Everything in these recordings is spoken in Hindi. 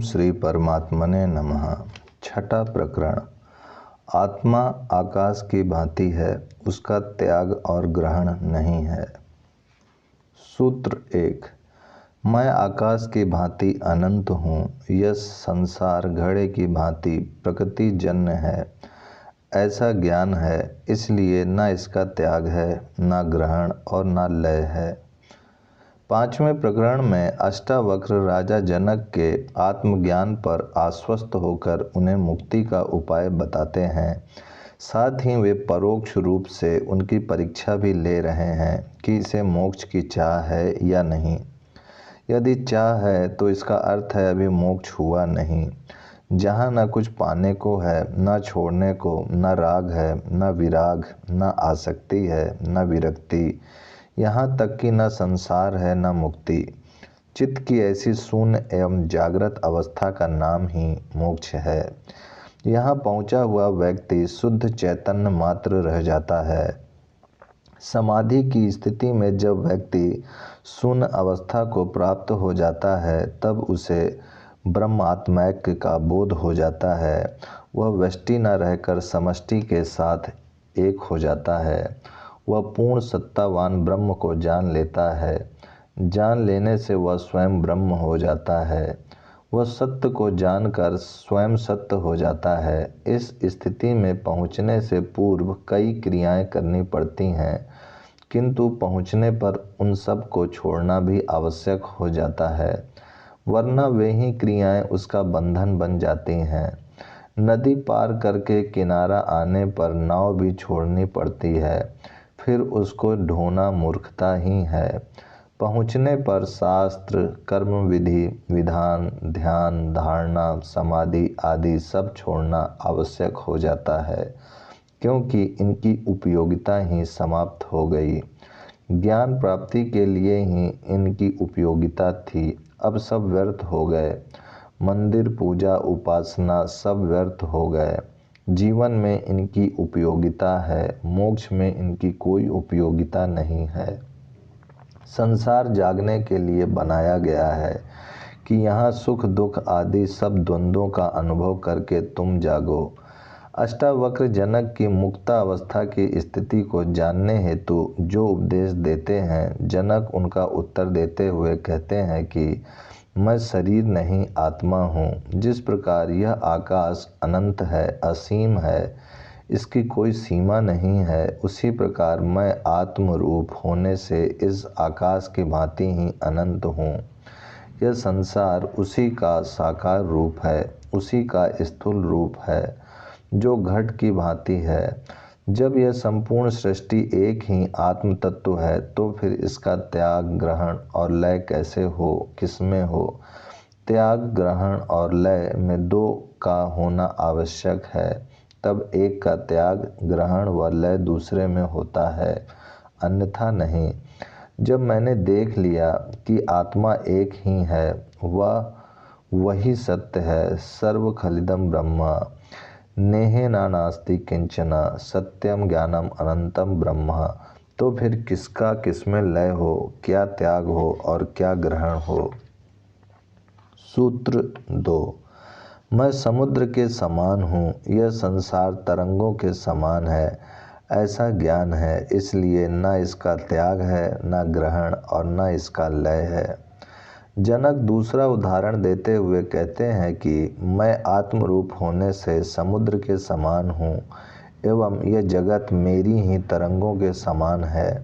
श्री परमात्मने नमः। छठा प्रकरण। आत्मा आकाश की भांति है, उसका त्याग और ग्रहण नहीं है। सूत्र 1। मैं आकाश की भांति अनंत हूँ। यह संसार घड़े की भांति प्रकृतिजन्य है, ऐसा ज्ञान है। इसलिए न इसका त्याग है, न ग्रहण और न लय है। पांचवें प्रकरण में अष्टावक्र राजा जनक के आत्मज्ञान पर आश्वस्त होकर उन्हें मुक्ति का उपाय बताते हैं। साथ ही वे परोक्ष रूप से उनकी परीक्षा भी ले रहे हैं कि इसे मोक्ष की चाह है या नहीं। यदि चाह है तो इसका अर्थ है अभी मोक्ष हुआ नहीं। जहाँ न कुछ पाने को है, न छोड़ने को, न राग है, न विराग, न आसक्ति है, न विरक्ति, यहाँ तक कि न संसार है न मुक्ति। चित्त की ऐसी शून्य एवं जागृत अवस्था का नाम ही मोक्ष है। यहाँ पहुँचा हुआ व्यक्ति शुद्ध चैतन्य मात्र रह जाता है। समाधि की स्थिति में जब व्यक्ति शून्य अवस्था को प्राप्त हो जाता है, तब उसे ब्रह्मात्मैक्य का बोध हो जाता है। वह व्यष्टि न रहकर समष्टि के साथ एक हो जाता है। वह पूर्ण सत्तावान ब्रह्म को जान लेता है। जान लेने से वह स्वयं ब्रह्म हो जाता है। वह सत्य को जानकर स्वयं सत्य हो जाता है। इस स्थिति में पहुँचने से पूर्व कई क्रियाएं करनी पड़ती हैं, किंतु पहुँचने पर उन सब को छोड़ना भी आवश्यक हो जाता है, वरना वे ही क्रियाएं उसका बंधन बन जाती हैं। नदी पार करके किनारा आने पर नाव भी छोड़नी पड़ती है, फिर उसको ढोना मूर्खता ही है। पहुँचने पर शास्त्र, कर्म विधि, विधान, ध्यान, धारणा, समाधि आदि सब छोड़ना आवश्यक हो जाता है, क्योंकि इनकी उपयोगिता ही समाप्त हो गई। ज्ञान प्राप्ति के लिए ही इनकी उपयोगिता थी, अब सब व्यर्थ हो गए। मंदिर, पूजा, उपासना सब व्यर्थ हो गए। जीवन में इनकी उपयोगिता है, मोक्ष में इनकी कोई उपयोगिता नहीं है। संसार जागने के लिए बनाया गया है कि यहाँ सुख दुख आदि सब द्वंद्वों का अनुभव करके तुम जागो। अष्टावक्र जनक की मुक्तावस्था की स्थिति को जानने हेतु जो उपदेश देते हैं, जनक उनका उत्तर देते हुए कहते हैं कि मैं शरीर नहीं आत्मा हूँ। जिस प्रकार यह आकाश अनंत है, असीम है, इसकी कोई सीमा नहीं है, उसी प्रकार मैं आत्म रूप होने से इस आकाश की भांति ही अनंत हूँ। यह संसार उसी का साकार रूप है, उसी का स्थूल रूप है, जो घट की भांति है। जब यह संपूर्ण सृष्टि एक ही आत्म तत्व है, तो फिर इसका त्याग, ग्रहण और लय कैसे हो, किसमें हो? त्याग, ग्रहण और लय में दो का होना आवश्यक है, तब एक का त्याग, ग्रहण व लय दूसरे में होता है, अन्यथा नहीं। जब मैंने देख लिया कि आत्मा एक ही है, वह वही सत्य है, सर्व खलिदम ब्रह्म, नेहे नास्ति किंचन, सत्यम ज्ञानम अनंतम ब्रह्म, तो फिर किसका किसमें लय हो, क्या त्याग हो और क्या ग्रहण हो? सूत्र 2। मैं समुद्र के समान हूँ, यह संसार तरंगों के समान है, ऐसा ज्ञान है। इसलिए न इसका त्याग है, न ग्रहण और न इसका लय है। जनक दूसरा उदाहरण देते हुए कहते हैं कि मैं आत्मरूप होने से समुद्र के समान हूँ एवं यह जगत मेरी ही तरंगों के समान है।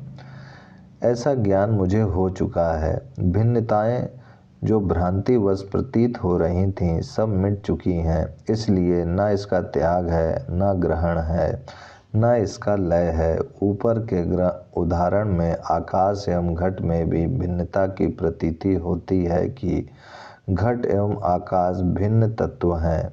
ऐसा ज्ञान मुझे हो चुका है। भिन्नताएं जो भ्रांतिवश प्रतीत हो रही थीं, सब मिट चुकी हैं। इसलिए न इसका त्याग है, न ग्रहण है, न इसका लय है। ऊपर के उदाहरण में आकाश एवं घट में भी भिन्नता की प्रतीति होती है कि घट एवं आकाश भिन्न तत्व हैं।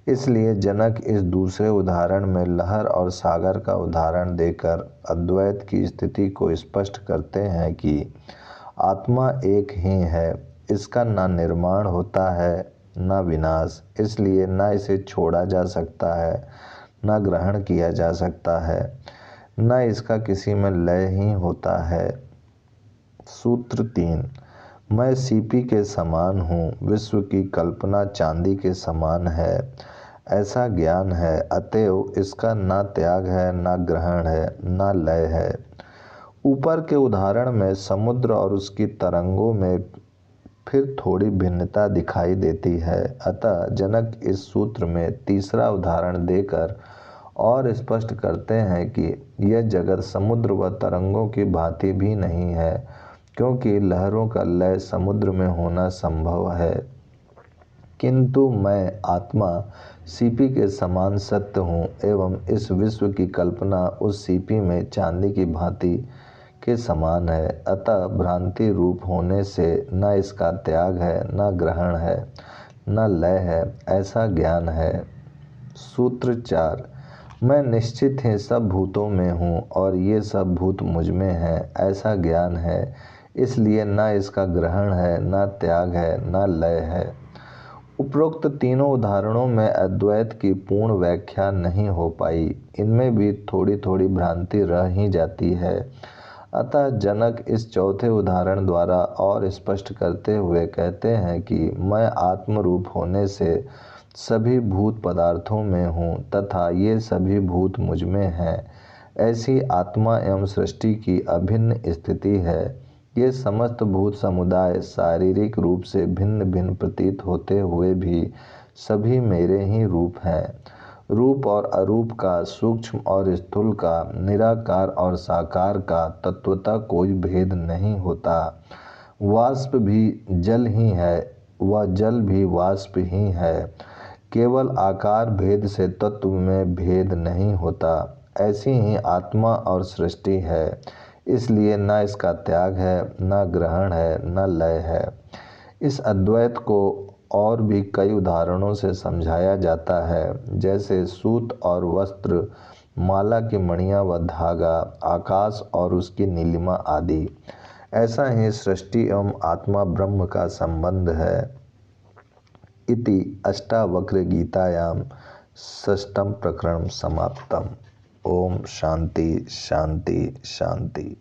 इसलिए जनक इस दूसरे उदाहरण में लहर और सागर का उदाहरण देकर अद्वैत की स्थिति को स्पष्ट करते हैं कि आत्मा एक ही है, इसका न निर्माण होता है न विनाश। इसलिए न इसे छोड़ा जा सकता है, न ग्रहण किया जा सकता है, न इसका किसी में लय ही होता है। सूत्र 3। मैं सीपी के समान हूँ, विश्व की कल्पना चांदी के समान है, ऐसा ज्ञान है। अतएव इसका ना त्याग है, ना ग्रहण है, ना लय है। ऊपर के उदाहरण में समुद्र और उसकी तरंगों में फिर थोड़ी भिन्नता दिखाई देती है। अतः जनक इस सूत्र में तीसरा उदाहरण देकर और स्पष्ट करते हैं कि यह जगत समुद्र व तरंगों की भांति भी नहीं है, क्योंकि लहरों का लय समुद्र में होना संभव है, किंतु मैं आत्मा सीपी के समान सत्य हूँ एवं इस विश्व की कल्पना उस सीपी में चांदी की भांति के समान है। अतः भ्रांति रूप होने से न इसका त्याग है, न ग्रहण है, न लय है, ऐसा ज्ञान है। सूत्र 4। मैं निश्चित ही सब भूतों में हूँ और ये सब भूत मुझ में हैं, ऐसा ज्ञान है। इसलिए न इसका ग्रहण है, न त्याग है, न लय है। उपरोक्त तीनों उदाहरणों में अद्वैत की पूर्ण व्याख्या नहीं हो पाई, इनमें भी थोड़ी थोड़ी भ्रांति रह ही जाती है। अतः जनक इस चौथे उदाहरण द्वारा और स्पष्ट करते हुए कहते हैं कि मैं आत्मरूप होने से सभी भूत पदार्थों में हूँ तथा ये सभी भूत मुझ में हैं। ऐसी आत्मा एवं सृष्टि की अभिन्न स्थिति है। ये समस्त भूत समुदाय शारीरिक रूप से भिन्न भिन्न प्रतीत होते हुए भी सभी मेरे ही रूप हैं। रूप और अरूप का, सूक्ष्म और स्थूल का, निराकार और साकार का तत्वतः कोई भेद नहीं होता। वाष्प भी जल ही है, वह जल भी वाष्प ही है। केवल आकार भेद से तत्व में भेद नहीं होता। ऐसी ही आत्मा और सृष्टि है, इसलिए न इसका त्याग है, न ग्रहण है, न लय है। इस अद्वैत को और भी कई उदाहरणों से समझाया जाता है, जैसे सूत और वस्त्र, माला की मणियाँ व धागा, आकाश और उसकी नीलिमा आदि। ऐसा ही सृष्टि एवं आत्मा ब्रह्म का संबंध है। इति अष्टावक्र गीतायां षष्ठम प्रकरणं समाप्तम्। ओम शांति शांति शांति।